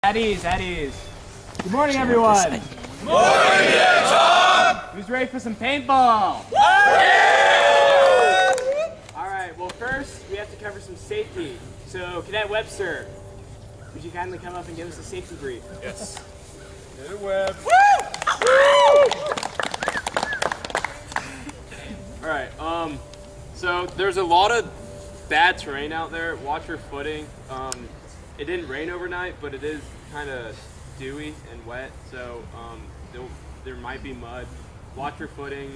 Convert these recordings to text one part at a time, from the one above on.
At ease, at ease. Good morning, everyone. Good morning, Tom! Who's ready for some paintball? All right, well first, we have to cover some safety. So, Cadet Webster, would you kindly come up and give us a safety brief? Yes. Cadet Webb. All right, so there's a lot of bad terrain out there. Watch your footing. It didn't rain overnight, but it is kind of dewy and wet, so there might be mud. Watch your footing.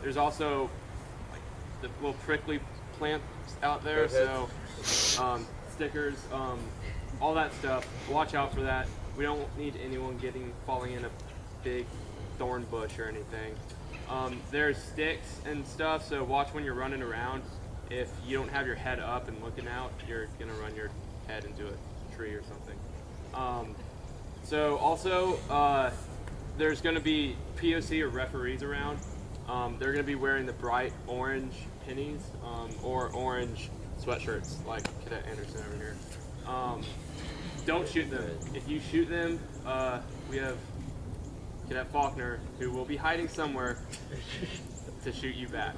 There's also like the little prickly plants out there, so stickers, all that stuff. Watch out for that. We don't need anyone falling in a big thorn bush or anything. There's sticks and stuff, so watch when you're running around. If you don't have your head up and looking out, you're gonna run your head into a tree or something. So also, there's gonna be POC or referees around. They're gonna be wearing the bright orange pennies or orange sweatshirts like Cadet Anderson over here. Don't shoot them. If you shoot them, we have Cadet Faulkner, who will be hiding somewhere to shoot you back.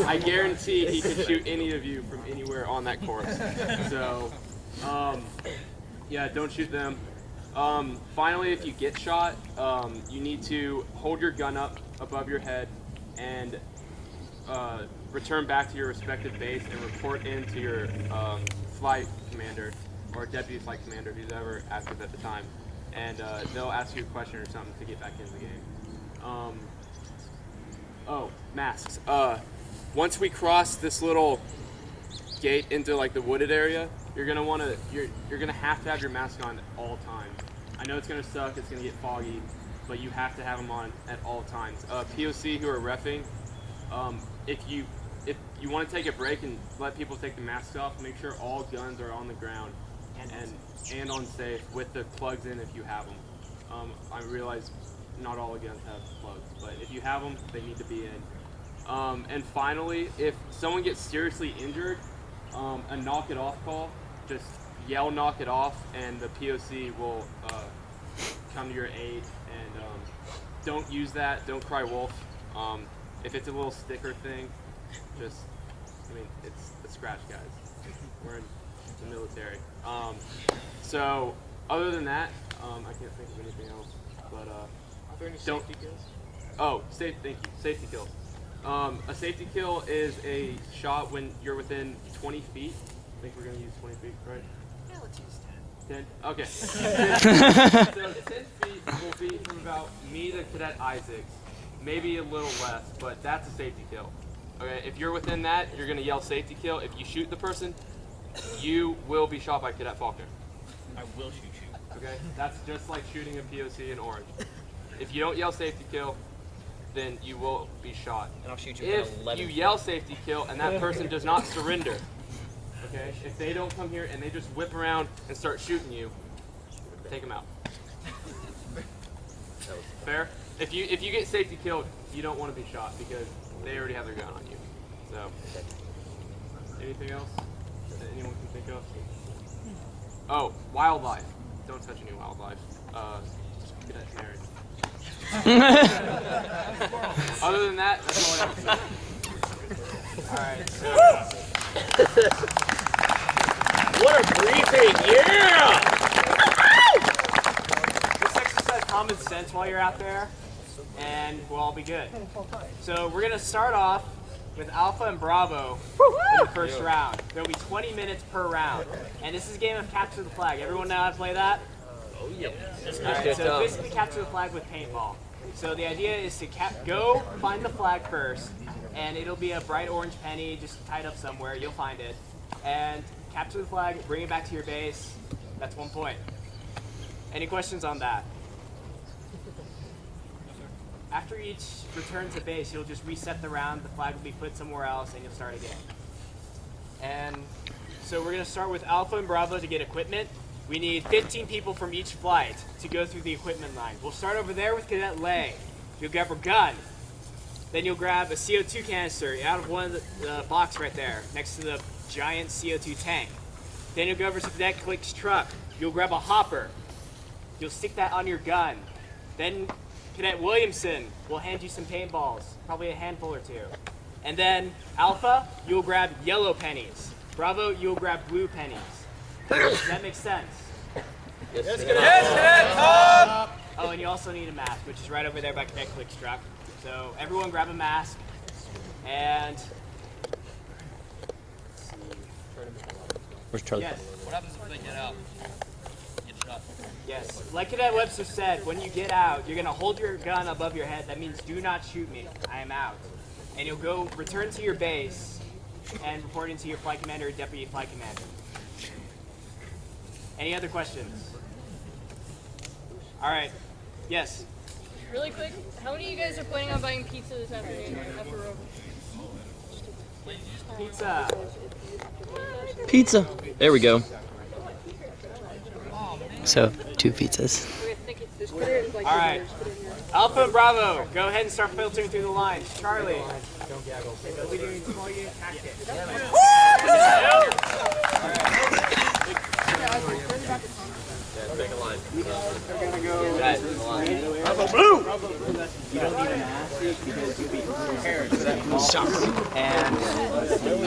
I guarantee he could shoot any of you from anywhere on that course. So, yeah, don't shoot them. Finally, if you get shot, you need to hold your gun up above your head and return back to your respective base and report into your flight commander or deputy flight commander, who's ever active at the time. And they'll ask you a question or something to get back into the game. Oh, masks. Once we cross this little gate into like the wooded area, you're gonna have to have your mask on at all times. I know it's gonna suck, it's gonna get foggy, but you have to have them on at all times. POC who are reffing, if you want to take a break and let people take the masks off, make sure all guns are on the ground and on safe with the plugs in if you have them. I realize not all the guns have plugs, but if you have them, they need to be in. And finally, if someone gets seriously injured, a knock it off call, just yell knock it off, and the POC will come to your aid. And don't use that, don't cry wolf. If it's a little sticker thing, it's a scratch, guys. We're in the military. So other than that, I can't think of anything else, but Are there any safety kills? oh, thank you, safety kills. A safety kill is a shot when you're within 20 feet. I think we're gonna use 20 feet, right? Yeah, let's use 10? Okay. So 10 feet will be from about me to Cadet Isaacs, maybe a little less, but that's a safety kill. Okay, if you're within that, you're gonna yell safety kill. If you shoot the person, you will be shot by Cadet Faulkner. I will shoot you. Okay, that's just like shooting a POC in orange. If you don't yell safety kill, then you will be shot. And I'll shoot you If at 11. you yell safety kill and that person does not surrender, okay, if they don't come here and they just whip around and start shooting you, take them out. Fair? If you get safety killed, you don't want to be shot because they already have their gun on you. So, anything else that anyone can think of? Oh, wildlife. Don't touch any wildlife. Get that married. Other than that, that's all I have to say. Alright, so. What a briefing! Yeah! This exercise common sense while you're out there, and we'll all be good. So we're gonna start off with Alpha and Bravo in the first round. There'll be 20 minutes per round, and this is a game of capture the flag. Everyone know how to play that? Oh, yeah. Alright, so basically capture the flag with paintball. So the idea is to go find the flag first, and it'll be a bright orange penny just tied up somewhere. You'll find it, and capture the flag, bring it back to your base. That's 1 point. Any questions on that? After each return to base, you'll just reset the round, the flag will be put somewhere else, and you'll start again. And so we're going to start with Alpha and Bravo to get equipment. We need 15 people from each flight to go through the equipment line. We'll start over there with Cadet Lay. You'll grab her gun. Then you'll grab a CO2 canister out of one of the box right there, next to the giant CO2 tank. Then you'll go over to Cadet Click's truck. you'll grab a hopper. You'll stick that on your gun. Then Cadet Williamson will hand you some paintballs, probably a handful or two. And then Alpha, you'll grab yellow pennies. Bravo, you'll grab blue pennies. Does that make sense? Yes, Oh, and you also need a mask, which is right over there by Cadet Clickstruck. So everyone grab a mask. And Where's Charlie? yes, What happens if they get out? Get shot. yes. Like Cadet Webster said, when you get out, you're gonna hold your gun above your head. That means do not shoot me. I am out. And you'll go return to your base and report into your flight commander or deputy flight commander. Any other questions? All right. Yes. Really quick, how many of you guys are planning on buying pizza this afternoon after Rover? Pizza. Pizza. There we go. So, 2 pizzas. All right. Alpha and Bravo, go ahead and start filtering through the lines. Charlie. We'll be doing small unit tactics. And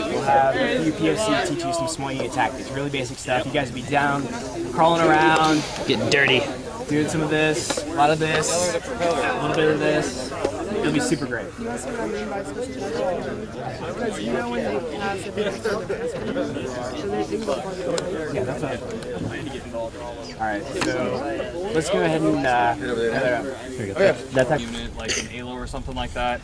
we'll have a few POC teach you some small unit tactics, really basic stuff. You guys will be down, crawling around, Getting dirty. doing some of this, a lot of this, a little bit of this. It'll be super great. Yeah, that's right. All right, so let's go ahead and unit, like an ALO or something like that,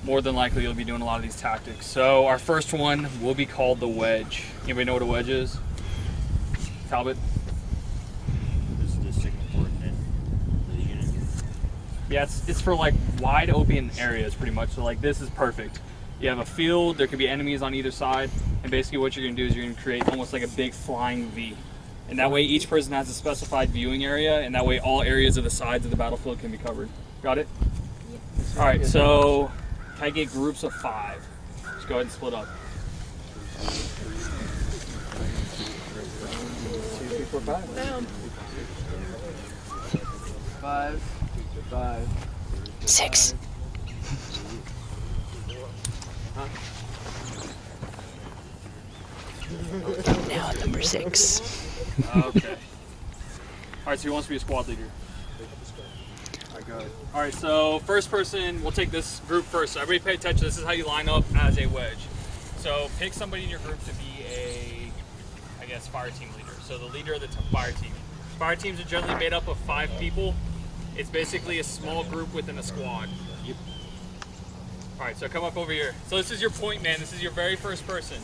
more than likely you'll be doing a lot of these tactics. So our first one will be called the wedge. Anybody know what a wedge is? Talbot? Yeah, it's for like wide open areas pretty much. So like this is perfect. You have a field, there could be enemies on either side, and basically what you're gonna do is you're gonna create almost like a big flying V. And that way each person has a specified viewing area, and that way all areas of the sides of the battlefield can be covered. Got it? All right, so can I get groups of 5? Just go ahead and split up. 5, 5. 6. Now at number 6. Okay. All right, so who wants to be a squad leader? All right, so first person, we'll take this group first. So everybody pay attention. This is how you line up as a wedge. So pick somebody in your group to be a, I guess, fire team leader. So the leader of the fire team. Fire teams are generally made up of 5 people. It's basically a small group within a squad. Yep. All right, so come up over here. So this is your point man. This is your very first person.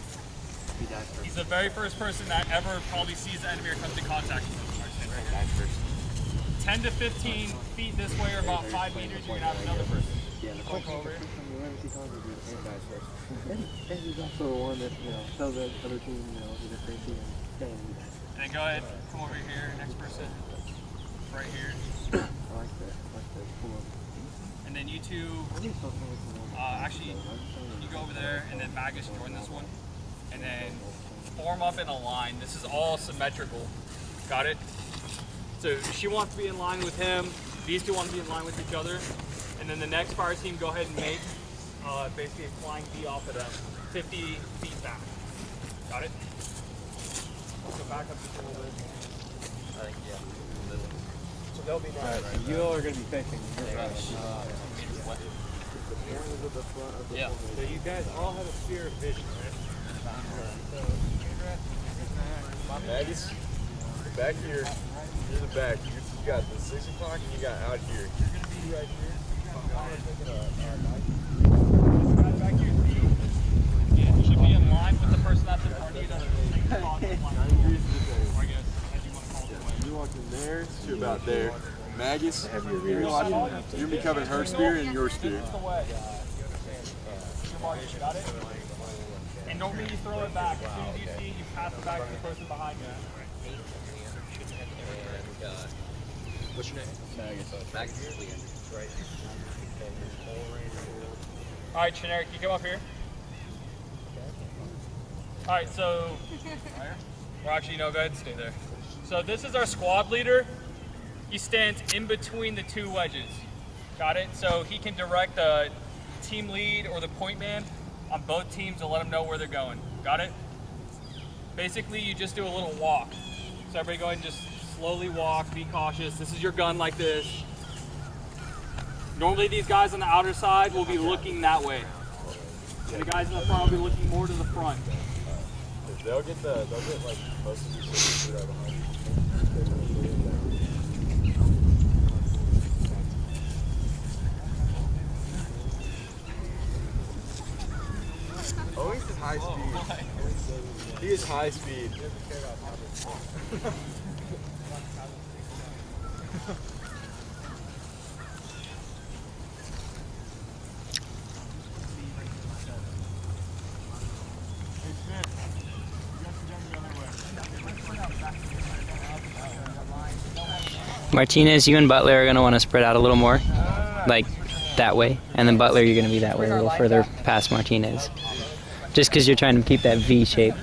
He's the very first person that ever probably sees the enemy or comes in contact with them. 10 to 15 feet this way, or about 5 meters, you're gonna have another person. Come over here. He's also the one that, tells the other team, the different team and And then go ahead, come over here, next person, right here. I like that. Cool. And then you two, actually, you go over there, and then Magus join this one. And then form up in a line. This is all symmetrical. Got it? So she wants to be in line with him. These two want to be in line with each other. And then the next fire team, go ahead and make basically a flying V off of them, 50 feet back. Got it? So back up just a little bit. I think, yeah. So they'll be next. Alright, you all are going to be facing. Yeah. So you guys all have a sphere of vision, right? Maggie's back here. You're the back. You got the 6 o'clock and you got out here. You're gonna be right here. Back here, yeah, you should be in line with the person that's in front of you. You walk in there to about there. Maggie's, you're gonna be covering her spear and your spear. Got it? And don't really throw it back. As soon as you see, you pass it back to the person behind you. What's your name? Magus. Alright, Generic, you come up here. Alright, so. Or actually, no, go ahead and stay there. So this is our squad leader. He stands in between the two wedges. Got it? So he can direct the team lead or the point man on both teams to let them know where they're going. Got it? Basically, you just do a little walk. So everybody go ahead and just slowly walk, be cautious. This is your gun like this. Normally these guys on the outer side will be looking that way. And the guys in the front will be looking more to the front. They'll get like most of these things right behind you. Oh, he's high speed. He is high speed. Martinez, you and Butler are going to want to spread out a little more, like that way. And then Butler, you're going to be that way, a little further past Martinez. Just because you're trying to keep that V shape.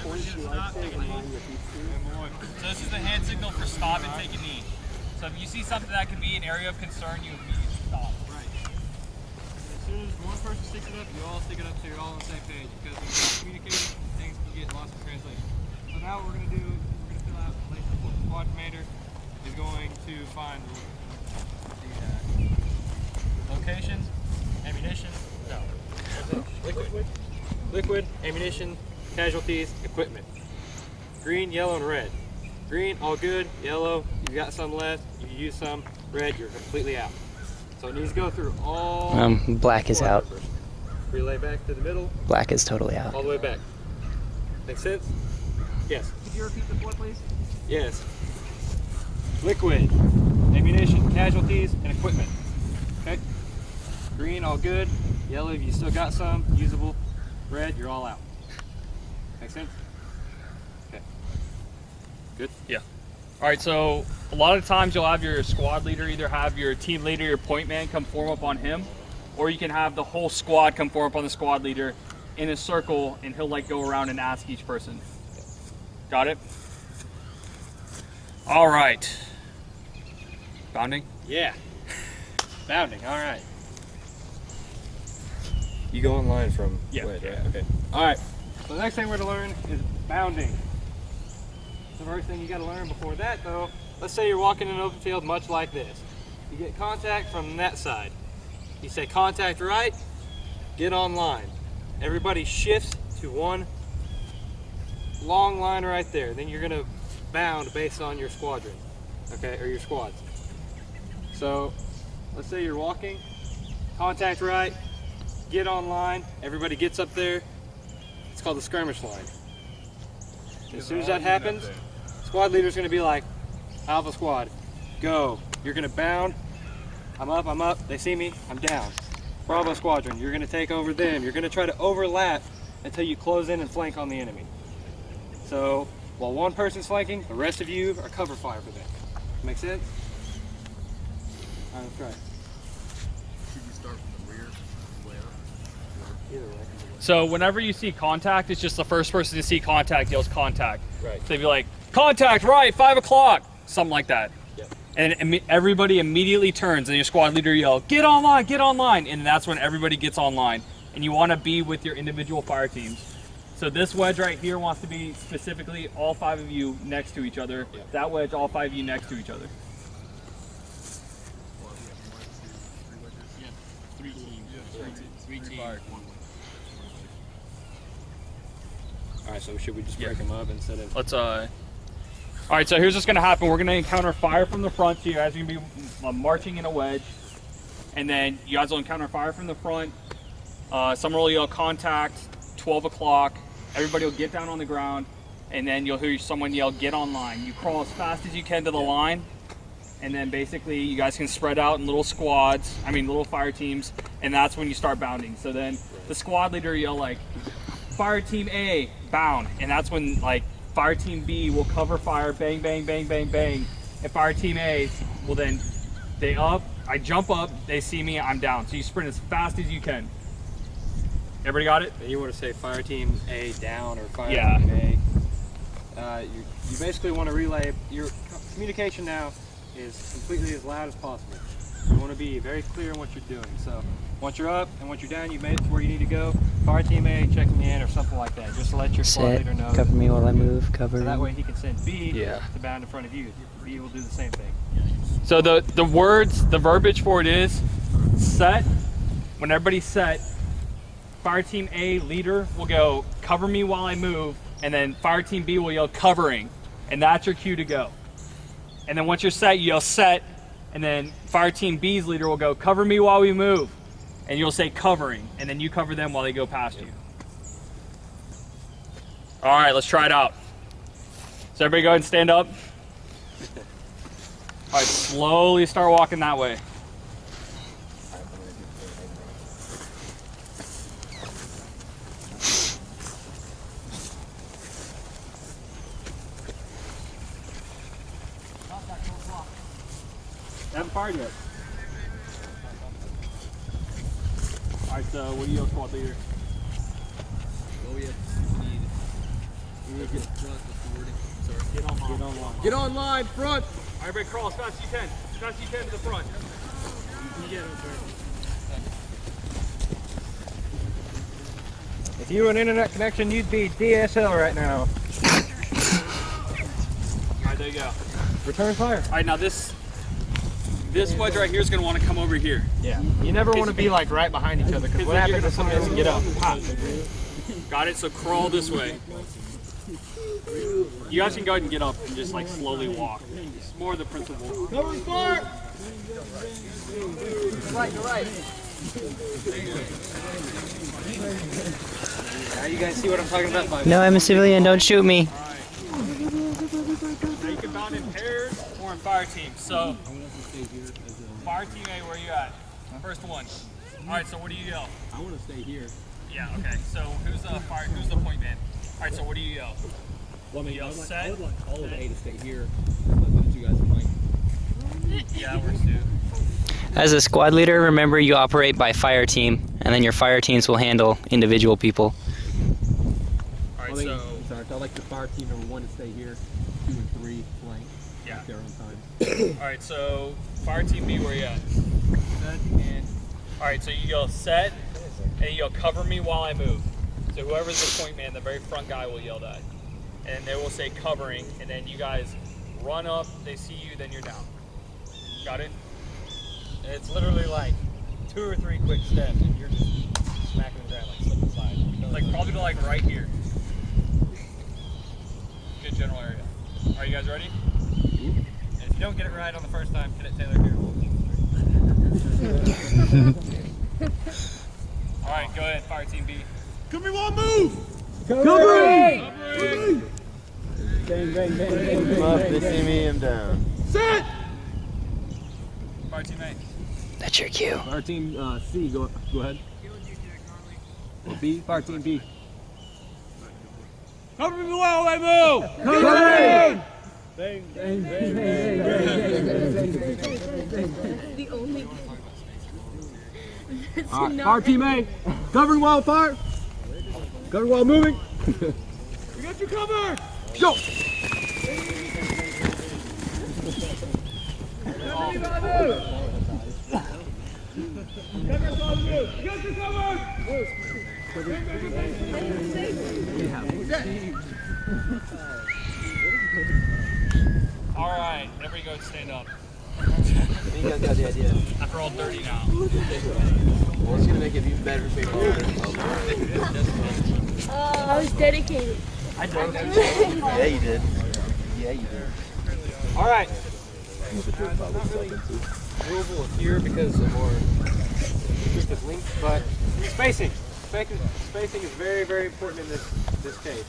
So this is the hand signal for stop and take a knee. So if you see something that could be an area of concern, you immediately stop. Right. As soon as one person sticks it up, you all stick it up so you're all on the same page. Because when you're communicating, things can get lost in translation. So now what we're going to do is we're going to fill out the place report. The squad commander is going to find the locations, ammunition, Liquid, ammunition, casualties, equipment. Green, yellow, and red. Green, all good. Yellow, you got some left. You use some. Red, you're completely out. So it needs to go through all. Black is out. Relay back to the middle. Black is totally out. All the way back. Make sense? Yes. Could you repeat the floor, please? Yes. Liquid, ammunition, casualties, and equipment. Okay? Green, all good. Yellow, you still got some. Usable. Red, you're all out. Make sense? Okay. Good? Yeah. All right, so a lot of times you'll have your squad leader either have your team leader, your point man come form up on him, or you can have the whole squad come form up on the squad leader in a circle, and he'll like go around and ask each person. Got it? All right. Bounding? Yeah. Bounding, all right. You go online from Wed, right? Okay. All right. So the next thing we're going to learn is bounding. The first thing you got to learn before that, though, let's say you're walking in an open field much like this. You get contact from that side. You say contact right, get on line. Everybody shifts to one long line right there. Then you're going to bound based on your squadron, okay, or your squads. So let's say you're walking, contact right, get on line, everybody gets up there. It's called the skirmish line. As soon as that happens, squad leader's gonna be like, Alpha squad, go. You're gonna bound, I'm up, they see me, I'm down. Bravo squadron, you're gonna take over them. You're gonna try to overlap until you close in and flank on the enemy. So, while one person's flanking, the rest of you are cover fire for them. Make sense? All right, let's try. Should you start from the rear and way up? Either way. So whenever you see contact, it's just the first person to see contact yells contact. Right. So they'd be like, contact right, 5 o'clock, something like that. Yep. And everybody immediately turns and your squad leader yell, get online, and that's when everybody gets online. And you want to be with your individual fire teams. So this wedge right here wants to be specifically all 5 of you next to each other. Yep. That wedge, all 5 of you next to each other. Three teams. All right, so should we just break them up instead of? Let's all right, so here's what's gonna happen. We're gonna encounter fire from the front, so you guys are gonna be marching in a wedge, and then you guys will encounter fire from the front. Someone will yell contact, 12 o'clock. Everybody will get down on the ground, and then you'll hear someone yell get online. You crawl as fast as you can to the line, and then basically you guys can spread out in little squads, little fire teams, and that's when you start bounding. So then the squad leader yell like, fire team A, bound, and that's when like fire team B will cover fire, bang, bang, bang, bang, bang, and fire team A will then, I jump up, they see me, I'm down. So you sprint as fast as you can. Everybody got it? You want to say fire team A down or fire Yeah. team A. You basically want to relay, your communication now is completely as loud as possible. You want to be very clear in what you're doing. So once you're up and once you're down, you made it to where you need to go. Fire team A, check me in or something like that. Just to let your squad Set, leader know. cover me while I move, cover. So that way he can send B Yeah. to bound in front of you. B will do the same thing. So the verbiage for it is set. When everybody's set, fire team A leader will go cover me while I move, and then fire team B will yell covering, and that's your cue to go. And then once you're set, you yell set, and then fire team B's leader will go cover me while we move, and you'll say covering, and then you cover them while they go past you. All right, let's try it out. So everybody go ahead and stand up. All right, slowly start walking that way. Haven't fired yet. All right, so what do you yell, squad leader? We need to get front with the wording. Sorry. Get online. Get online, front! All right, everybody crawl as fast as you can. As fast as you can to the front. If you were an internet connection, you'd be DSL right now. All right, there you go. Return fire. All right, now this wedge right here is going to want to come over here. Yeah. You never want to be like right behind each other because what happens if somebody doesn't get up? Pop. Got it? So crawl this way. You guys can go ahead and get up and just like slowly walk. It's more the principle. Cover fire! Right. Now you guys see what I'm talking about? No, I'm a civilian. Don't shoot me. Now you can bound in pairs or in fire teams. So fire team A, where you at? First one. All right, so what do you yell? I want to stay here. Yeah, okay. So who's the point man? All right, so what do you yell? Well, You yell set. I would like all of A to stay here. But those you guys are fine. Yeah, that works too. As a squad leader, remember you operate by fire team, and then your fire teams will handle individual people. All right, I mean, so sorry, I like the fire team number 1 to stay here. 2 and 3 flank. yeah. Their own time. All right, so fire team B, where you at? All right, so you go set, and you go cover me while I move. So whoever's the point man, the very front guy will yell that, and they will say covering, and then you guys run up. They see you, then you're down. Got it? It's literally like 2 or 3 quick steps and you're just smacking the ground like slip aside. Like probably to like right here. Good general area. Are you guys ready? And if you don't get it right on the first time, hit it Taylor here. All right, go ahead, fire team B. Cover me while I move! Covering! Come up, they see me, I'm down. Set! Fire team A. That's your cue. Fire team C, go ahead. B, fire team B. Cover me while I move! Covering! The only. Alright, fire team A, covering while fire. Covering while moving. We got you covered! Go! All right, everybody go and stand up. You guys got the idea. After all dirty now. Well, it's gonna make it even better for people. I was dedicated. Yeah, you did. Yeah, you did. All right. Not really doable here because of more restrictive length, but spacing. Spacing is very, very important in this case.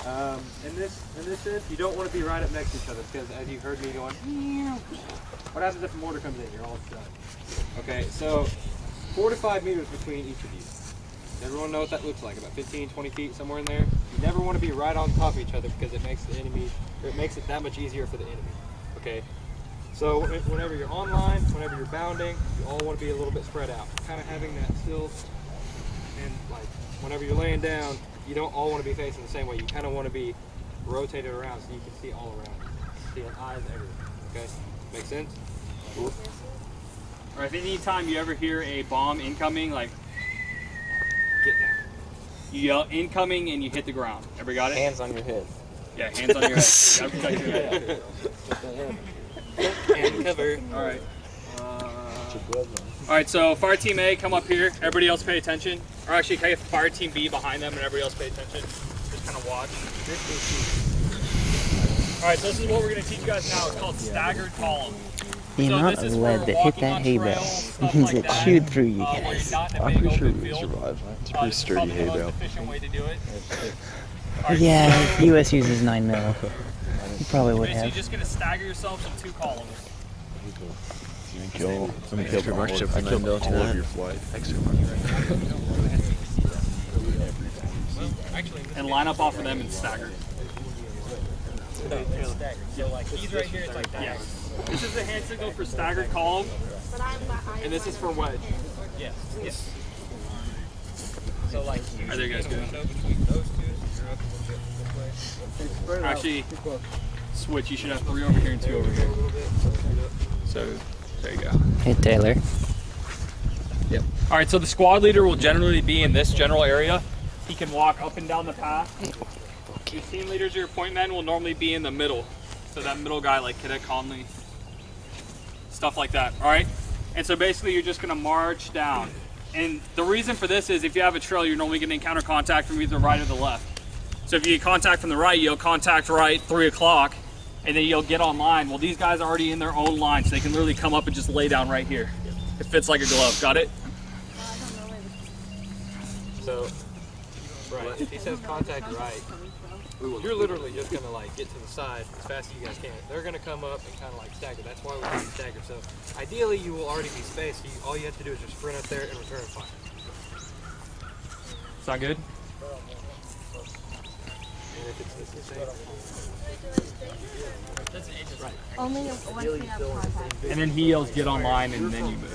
In this sense, you don't want to be right up next to each other because as you heard me going, "Meow," what happens if a mortar comes in? You're all stuck. Okay, so 4 to 5 meters between each of you. Everyone know what that looks like, about 15, 20 feet, somewhere in there. You never want to be right on top of each other because it makes the enemy, or it makes it that much easier for the enemy. Okay, so whenever you're online, whenever you're bounding, you all want to be a little bit spread out. Kind of having that still, and like whenever you're laying down, you don't all want to be facing the same way. You kind of want to be rotated around so you can see all around. See eyes everywhere. Okay, make sense? Cool. Or if any time you ever hear a bomb incoming, like Get down. you yell incoming and you hit the ground. Everybody got it? Hands on your head. Yeah, hands on your head. You gotta protect your head. And cover. All right. All right, so fire team A, come up here. Everybody else pay attention. Or actually, can I get fire team B behind them and everybody else pay attention? Just kind of watch. All right, so this is what we're going to teach you guys now. It's called staggered column. The So amount this of is lead for that hit walking that on hay trails, bale stuff means like it that, chewed through you where you're guys. not in a I'm big pretty sure open we would field. survive. It's a This pretty is sturdy probably hay the most bale. efficient way to do it. All right, Yeah, US uses 9 mil. You probably would basically, you're have. just going to stagger yourselves in 2 columns. Kill all of your flight. And line up off of them and stagger. So like these right here, it's like that. Yeah. This is the hand signal for staggered column, and this is for wedge. Yes. Yes. So like All right, there you guys go. Actually, switch. You should have 3 over here and 2 over here. So, there you go. Hey, Taylor. All right, so the squad leader will generally be in this general area. He can walk up and down the path. Your team leaders or your point men will normally be in the middle. So that middle guy like Cadet Conley, stuff like that, all right? And so basically you're just gonna march down. And the reason for this is if you have a trail, you're normally gonna encounter contact from either the right or the left. So if you get contact from the right, you'll contact right 3 o'clock, and then you'll get online. Well, these guys are already in their own line, so they can literally come up and just lay down right here. It fits like a glove, got it? So, right, if he says contact right, you're literally just gonna like get to the side as fast as you guys can. They're gonna come up and kind of like stagger. That's why we do stagger. So, ideally, you will already be spaced. All you have to do is just sprint up there and return fire. Sound good? And if it's the same, Only if one can have contact. And then he yells, get online, and then you move.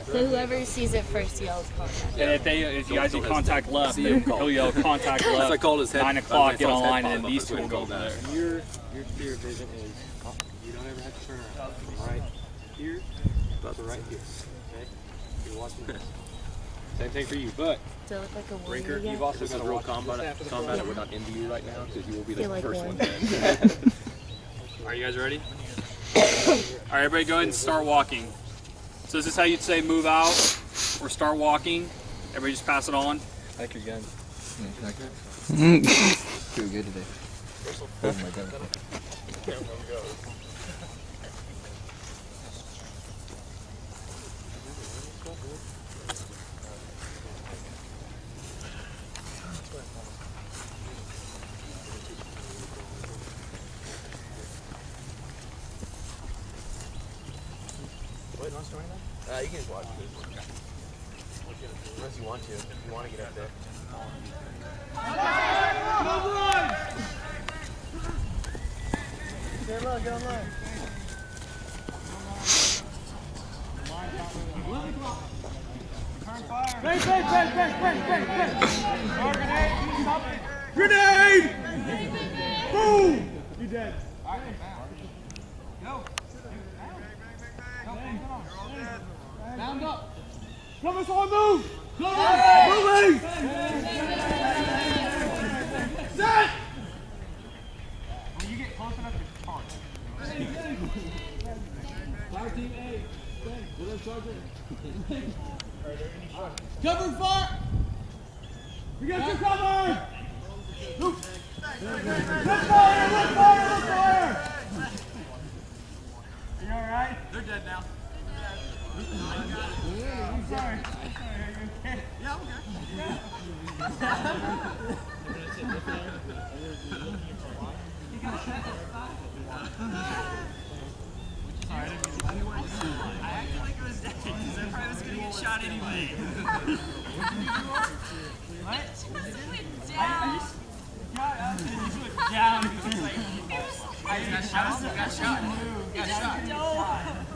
So whoever sees it first yells contact. And if you guys see contact left, then he'll yell contact left. I called his head. 9 o'clock, get I saw his head online, pop and then up, these that's two what will he go called over that. there. your clear vision is you don't ever have to turn around. Right here, to right here. Okay, you're watching this. Same thing for you, but Do I look like a warrior Rinker, yet? you've also got a real combat that we're not into you right now because you will be the first one dead. Are you guys ready? All right, everybody go ahead and start walking. So this is how you'd say move out or start walking. Everybody just pass it on. I like your gun. Feel good today. Oh my god. You can just watch it. Unless you want to. If you want to get up there.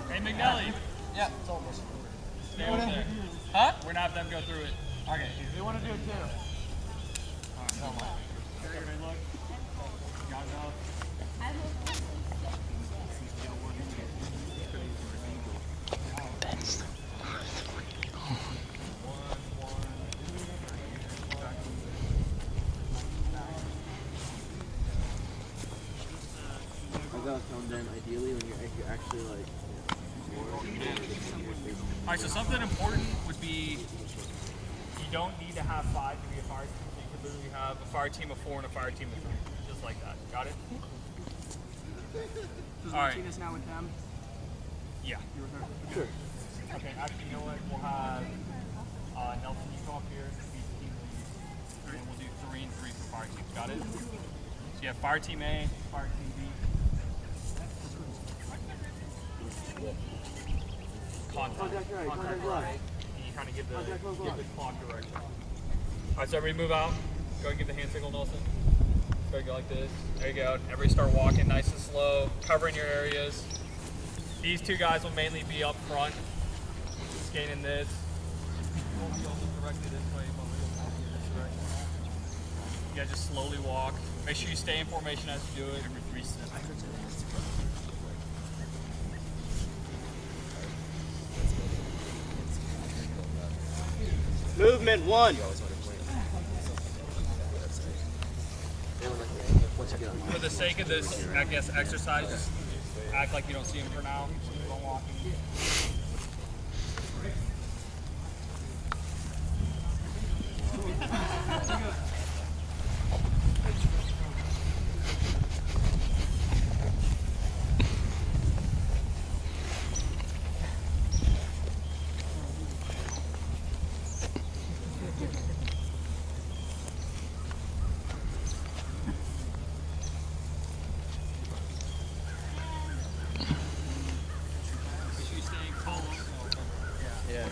Hey, McNelly. Yeah, it's almost. Stay over there. Huh? We're gonna have them go through it. Okay, they want to do it too. Alright, one more. Everybody look. Got it up. I gotta calm down. Ideally, when you're actually like. Alright, so something important would be you don't need to have 5 to be a fire team. You could literally have a fire team of 4 and a fire team of 3. Just like that. Got it? Alright. now with them? Yeah. Sure. Okay, actually, you know what? We'll have Nelson, you come up here, be team lead, and we'll do 3 and 3 for fire teams. Got it? So you have fire team A, fire team B. Contact right. And you kind of give the clock direction. Alright, so everybody move out. Go and give the hand signal, Nelson. So go like this. There you go. Everybody start walking nice and slow, covering your areas. These 2 guys will mainly be up front, scanning this. We'll be almost directly this way, but we'll be this direction. You guys just slowly walk. Make sure you stay in formation as you do it. Every 3 steps. Movement 1. For the sake of this, I guess, exercise, just act like you don't see him for now. Keep on walking.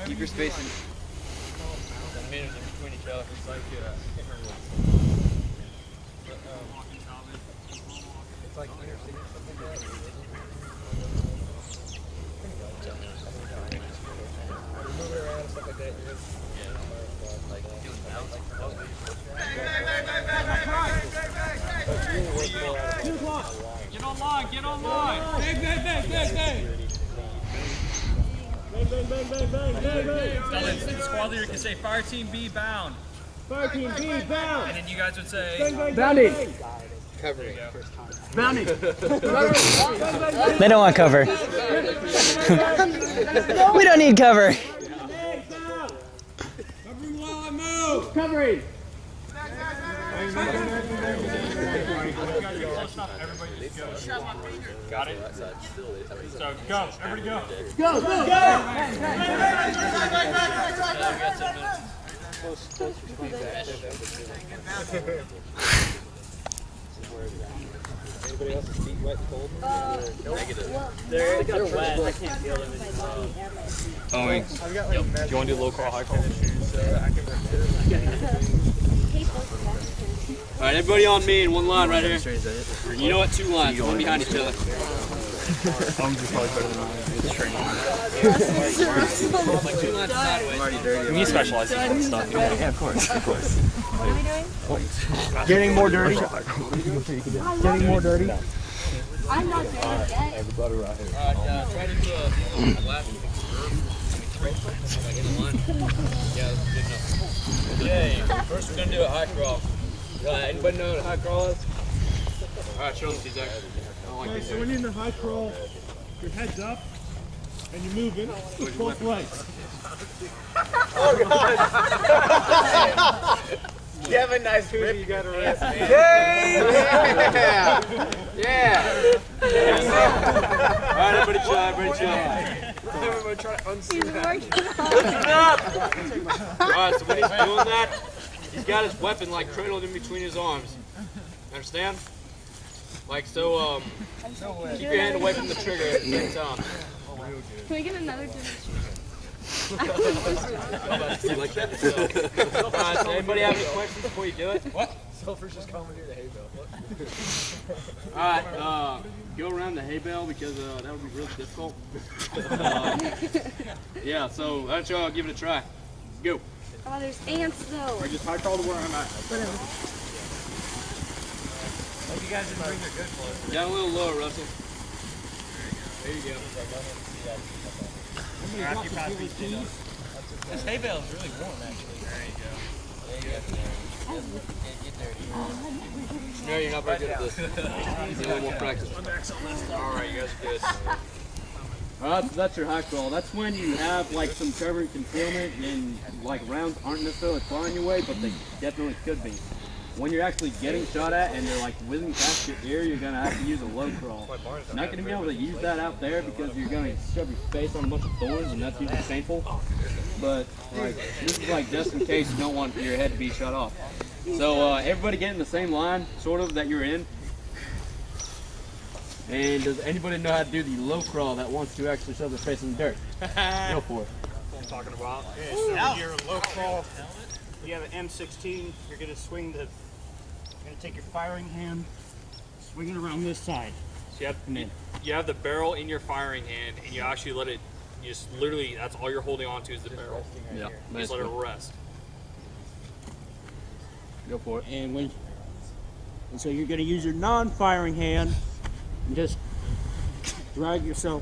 Keep your spacing. Meters in between each other. It's like, It's like interstate or something like that. Move it around and stuff like that. Get online, get online! Bang! The squad leader can say fire team B bound. Fire team B, bound! And then you guys would say Bounded! Covering. Bounded! They don't want cover. We don't need cover. Covering while I move! Covering! everybody just go. Got it? So go, everybody go. Go, go, go! Anybody else's feet wet and cold? Negative. They're wet. I can't feel them anymore. Do you want to do low crawl, high crawl? Alright, everybody on me in one line right here. You know what? 2 lines, one behind each other. Like 2 lines sideways. We specialize in that stuff. Yeah, of course. What are we doing? Getting more dirty. Getting more dirty. I'm not doing it yet. Everybody right here. Alright, try to do a lap. Like in a line. Yeah, that's good enough. Okay, first we're going to do a high crawl. Anybody know what a high crawl is? Alright, show them to Zach. I don't like this. So when you're in the high crawl, your head's up and you're moving with both legs. You have a nice rip, you got a rest. Yeah! Alright, everybody chill, everybody chill. Everybody try to unsee that. Listen up! Alright, so when he's doing that, he's got his weapon like cradled in between his arms. Understand? Like so. Keep your hand away from the trigger at the same time. Can we get another demonstration? You like that? Does anybody have any questions before you do it? What? Sulfur's just commandeered the hay bale. Alright, go around the hay bale because that would be really difficult. Yeah, so let's give it a try. Go. Oh, there's ants though. Or just high crawl to where I'm at. Hope you guys didn't bring your good clothes. Down a little lower, Russell. There you go. After you pass these two. This hay bale is really warm, actually. There you go. No, you're not very good at this. You need a little more practice. Alright, you guys are good. Alright, so that's your high crawl. That's when you have like some cover and concealment and like rounds aren't necessarily flying your way, but they definitely could be. When you're actually getting shot at and they're like whizzing past your ear, you're gonna have to use a low crawl. You're not gonna be able to use that out there because you're gonna shove your face on a bunch of thorns and that's usually painful. But like this is like just in case you don't want your head to be shot off. So everybody get in the same line, sort of, that you're in. And does anybody know how to do the low crawl that wants to actually shove their face in the dirt? Go for it. What I'm talking about. Okay, so your low crawl, you have an M16, you're going to swing the, you're going to take your firing hand, swing it around this side. So you have the barrel in your firing hand, and you actually let it. You just literally, that's all you're holding on to is the barrel. Yeah, You just let it rest. Go for it. And so you're going to use your non-firing hand and just drag yourself.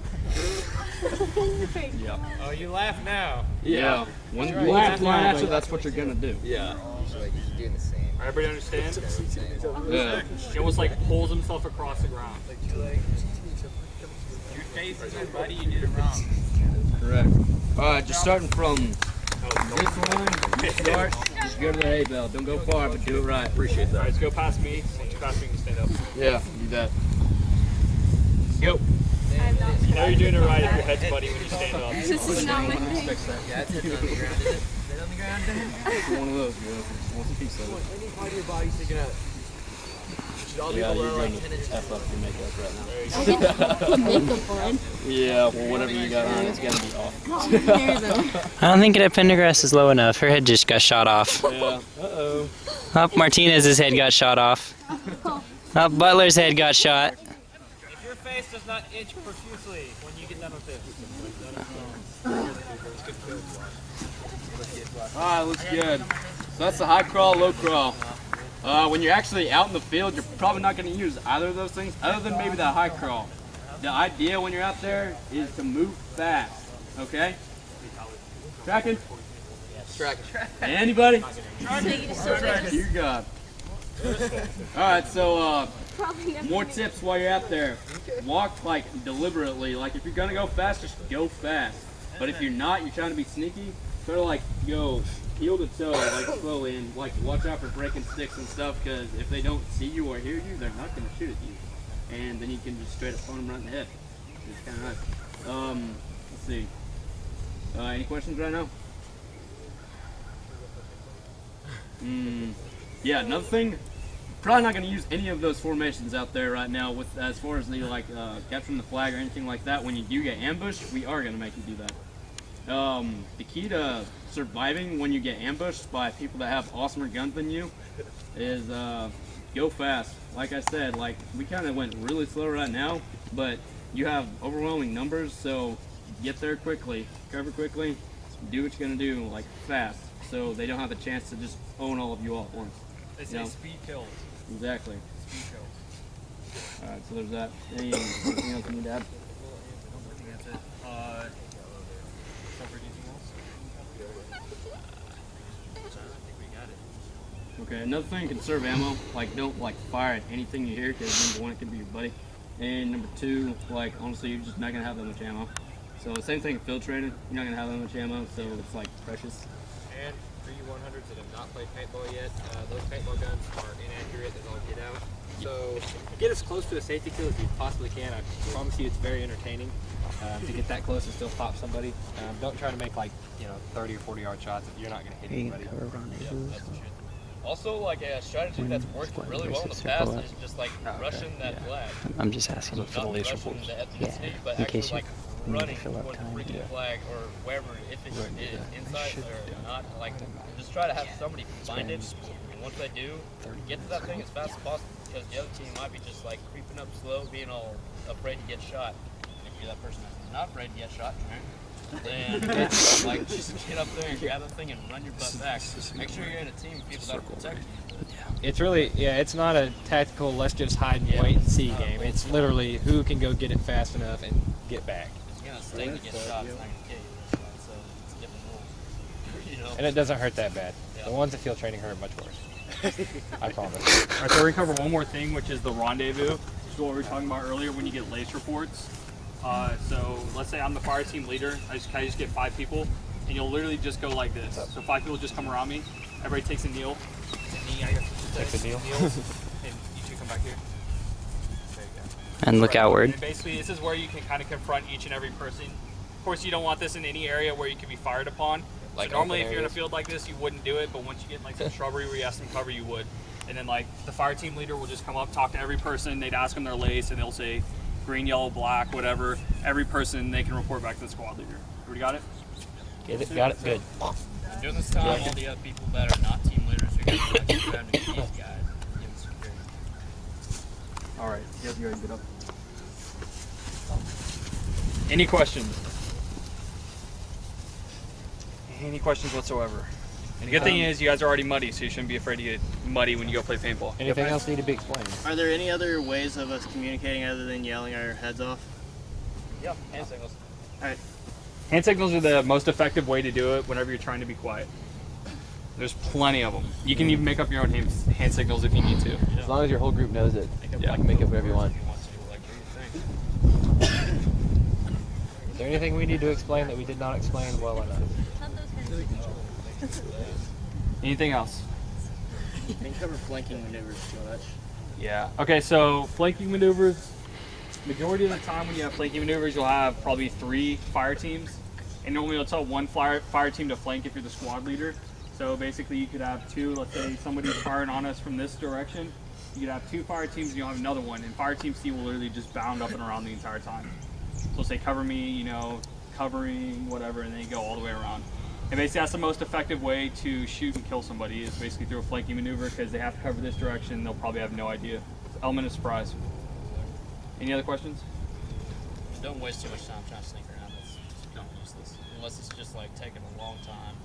Yeah. Oh, you laugh now. Yeah. When you laugh after, that's what you're gonna do. Yeah. Like he's doing the same. Everybody understand? Yeah. He almost like pulls himself across the ground. Your face is your buddy, you did it wrong. Correct. Alright, just starting from this one, you start, just go to the hay bale. Don't go far, but do it right. Appreciate All right, let's go past me. Once you pass me, you can stand up. Yeah, do that. Go. You know you're doing it right if your head's buddy when you stand up. This is not my thing. Yeah, it's on the ground. Is it on the ground? One of those, girl. What's a piece of it? Any part of your body sticking out? Should all be Yeah, below you're like going 10 to inches. F up your makeup right now. Put makeup on. Yeah, well, whatever you got on, it's gonna be off. I don't think Pendergrass is low enough. Her head just got shot off. Yeah. Uh-oh. Oh, Martinez's head got shot off. Oh, Butler's head got shot. If your face does not itch profusely when you get done with this. Alright, looks good. So that's the high crawl, low crawl. When you're actually out in the field, you're probably not going to use either of those things, other than maybe the high crawl. The idea when you're out there is to move fast, okay? Tracking? Tracking. Anybody? Tracking. You got it. Alright, so Probably never more gonna- tips while you're out there. Walk like deliberately. Like if you're going to go fast, just go fast. But if you're not, you're trying to be sneaky, sort of like go heel to toe, like slowly, and like watch out for breaking sticks and stuff, because if they don't see you or hear you, they're not going to shoot at you, and then you can just straight up phone them right in the head. It's kind of nice. Let's see. Any questions right now? Yeah, another thing. Probably not going to use any of those formations out there right now. With as far as the like capturing the flag or anything like that. When you do get ambushed, we are going to make you do that. The key to surviving when you get ambushed by people that have awesomer guns than you is go fast. Like I said, like we kind of went really slow right now, but you have overwhelming numbers, so get there quickly, cover quickly, do what you're gonna do like fast, so they don't have a chance to just own all of you all at once. They say speed kills. Exactly. Speed kills. All right, so there's that. Anything else you need to add? I think that's it. Covered anything else? I think we got it. Okay, another thing, conserve ammo. Like, don't like fire at anything you hear, because number one, it could be your buddy, and number two, like honestly, you're just not gonna have that much ammo. So same thing, field training. You're not gonna have that much ammo, so it's like precious. And for you 100s that have not played paintball yet, those paintball guns are inaccurate as all get out. So get as close to a safety kill as you possibly can. I promise you it's very entertaining to get that close and still pop somebody. Don't try to make like 30 or 40 yard shots if you're not going to hit anybody. Also, like a strategy that's worked really well in the past is just like rushing that flag. I'm just asking. Not rushing the ethnicity, but in actually case you like need to running fill up towards the time. freaking flag or wherever, if it is inside or not. Like, just try to have somebody find it, and once they do, get to that thing as fast as possible, because the other team might be just like creeping up slow, being all afraid to get shot. And if you're that person that's not afraid to get shot, then like just get up there and grab that thing and run your butt back. Make sure you're in a team of people that will protect you. It's really, it's not a tactical, let's just hide and wait and see game. It's literally who can go get it fast enough and get back. It's gonna sting to get shot, it's not gonna kill you. So it's different rules. You know? And it doesn't hurt that bad. The ones that field training hurt much worse. I promise. Alright, so we're gonna cover one more thing, which is the rendezvous. This is what we were talking about earlier when you get lace reports. So let's say I'm the fire team leader. I just get 5 people, and you'll literally just go like this. So 5 people just come around me. Everybody takes a kneel. Take a kneel. Kneels, and you 2 come back here. There you go. And look outward. And basically, this is where you can kind of confront each and every person. Of course, you don't want this in any area where you can be fired upon. Like so normally, if you're in a field like this, you wouldn't do it. But once you get like some shrubbery where you have some cover, you would. And then like the fire team leader will just come up, talk to every person. They'd ask them their lace, and they'll say green, yellow, black, whatever. Every person, they can report back to the squad leader. Everybody got it? Got it. Good. During this time, all the other people that are not team leaders are going to be like these guys. Give them security. All right, you guys go ahead and get up. Any questions? Any questions whatsoever? The good thing is you guys are already muddy, so you shouldn't be afraid to get muddy when you go play paintball. Anything else need to be explained? Are there any other ways of us communicating other than yelling our heads off? Yeah, hand signals. All right. Hand signals are the most effective way to do it whenever you're trying to be quiet. There's plenty of them. You can even make up your own hand signals if you need to. As long as your whole group knows it, Yeah. you can make it whatever you want. Is there anything we need to explain that we did not explain well enough? Anything else? Can you cover flanking maneuvers too much? Yeah. Okay, so flanking maneuvers. Majority of the time when you have flanking maneuvers, you'll have probably 3 fire teams. And normally you'll tell 1 fire team to flank if you're the squad leader. So basically you could have 2, let's say somebody's firing on us from this direction. You could have 2 fire teams and you'll have another one. And fire team C will literally just bound up and around the entire time. So say cover me, you know, covering, whatever, and then you go all the way around. And basically that's the most effective way to shoot and kill somebody is basically through a flanking maneuver because they have to cover this direction. They'll probably have no idea. Element of surprise. Any other questions? Don't waste too much time trying to sneak around. Don't use this. Unless it's just like taking a long time,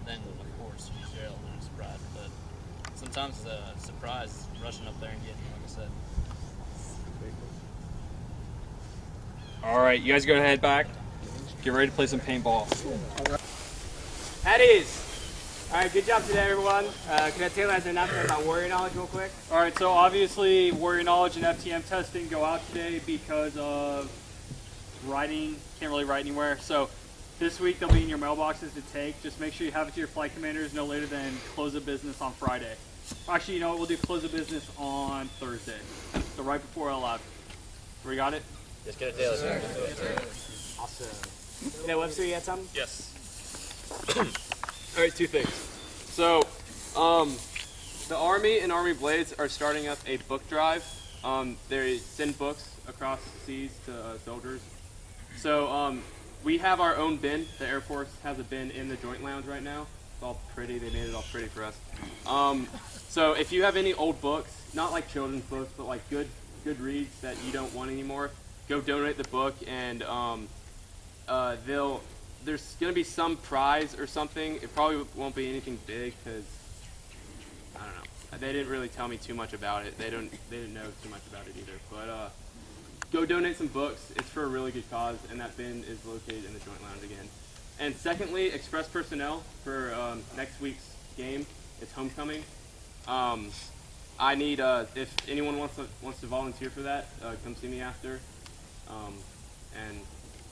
then of course use your element of surprise. But sometimes the surprise is rushing up there and getting, like I said. Alright, you guys go ahead and head back. Get ready to play some paintball. At ease. Alright, good job today, everyone. Cadet Taylor has an announcement about warrior knowledge real quick. Alright, so obviously warrior knowledge and FTM testing go out today because of writing. Can't really write anywhere. So this week they'll be in your mailboxes to take. Just make sure you have it to your flight commanders no later than close of business on Friday. Actually, you know what? We'll do close of business on Thursday. So right before 11. We got it? Just get a Taylor. Awesome. Cadet Webster, you had something? Yes. All right, 2 things. So, the Army and Army Blades are starting up a book drive. They send books across the seas to soldiers. So, we have our own bin. The Air Force has a bin in the Joint Lounge right now. It's all pretty. They made it all pretty for us. So, if you have any old books, not like children's books, but like good reads that you don't want anymore, go donate the book, and there's going to be some prize or something. It probably won't be anything big because, I don't know. They didn't really tell me too much about it. They didn't know too much about it either. But go donate some books. It's for a really good cause, and that bin is located in the Joint Lounge again. And secondly, express personnel for next week's game. It's homecoming. I need, if anyone wants to volunteer for that, come see me after. And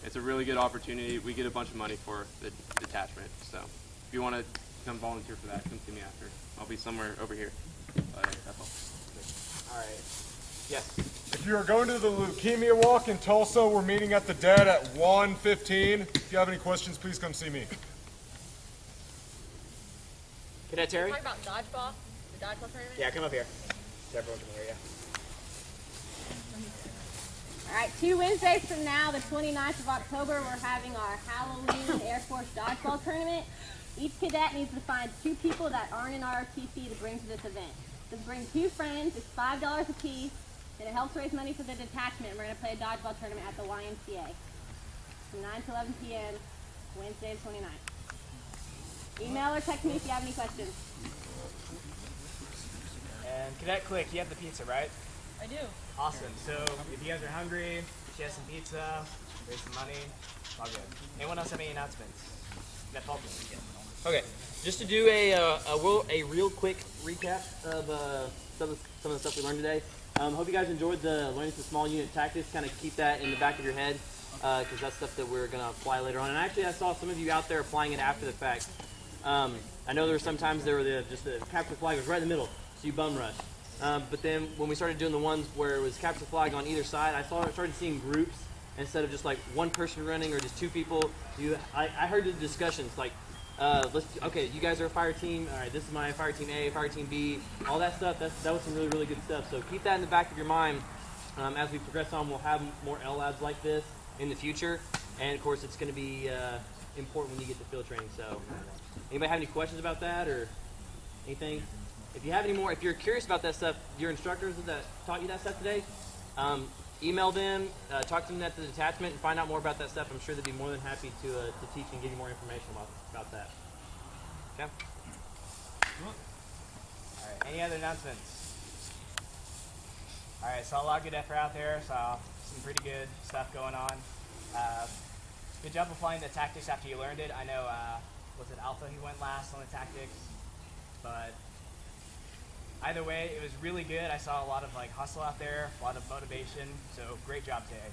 it's a really good opportunity. We get a bunch of money for the detachment. So if you want to come volunteer for that, come see me after. I'll be somewhere over here. That's all. All right. Yes. If you are going to the Leukemia Walk in Tulsa, we're meeting at the Dead at 1:15. If you have any questions, please come see me. Cadet Terry? Talk about dodgeball. The dodgeball tournament? Yeah, come up here. So everyone can hear you. All right, 2 Wednesdays from now, the 29th of October, we're having our Halloween Air Force Dodgeball Tournament. Each cadet needs to find 2 people that aren't in ROTC to bring to this event. Just bring 2 friends, it's $5 a piece, and it helps raise money for the detachment. We're going to play a dodgeball tournament at the YMCA from 9 to 11 p.m., Wednesday the 29th. Email or text me if you have any questions. And Cadet Click, you have the pizza, right? I do. Awesome. So if you guys are hungry, she has some pizza, raise some money, all good. Anyone else have any announcements? Cadet Falcon. Okay, just to do a real quick recap of some of the stuff we learned today. Hope you guys enjoyed the learning some small unit tactics. Kind of keep that in the back of your head because that's stuff that we're gonna apply later on. And actually, I saw some of you out there applying it after the fact. I know there were sometimes just the capture flag was right in the middle, so you bum rush. But then when we started doing the ones where it was capture flag on either side, I started seeing groups instead of just like one person running or just 2 people. I heard the discussions like, okay, you guys are a fire team. All right, this is my fire team A, fire team B, all that stuff. That was some really, really good stuff. So keep that in the back of your mind. As we progress on, we'll have more LLabs like this in the future. And of course, it's going to be important when you get to field training. So anybody have any questions about that or anything? If you have any more, if you're curious about that stuff, your instructors that taught you that stuff today, email them, talk to them at the detachment, and find out more about that stuff. I'm sure they'd be more than happy to teach and give you more information about that. Okay? All right, any other announcements? All right, saw a lot of good effort out there, saw some pretty good stuff going on. Good job applying the tactics after you learned it. I know, was it Alpha who went last on the tactics? But either way, it was really good. I saw a lot of hustle out there, a lot of motivation. So great job today.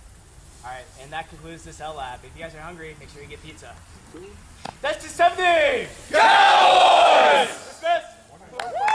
All right, and that concludes this LLab. If you guys are hungry, make sure you get pizza. That's the 70! Cowboys! Dismissed!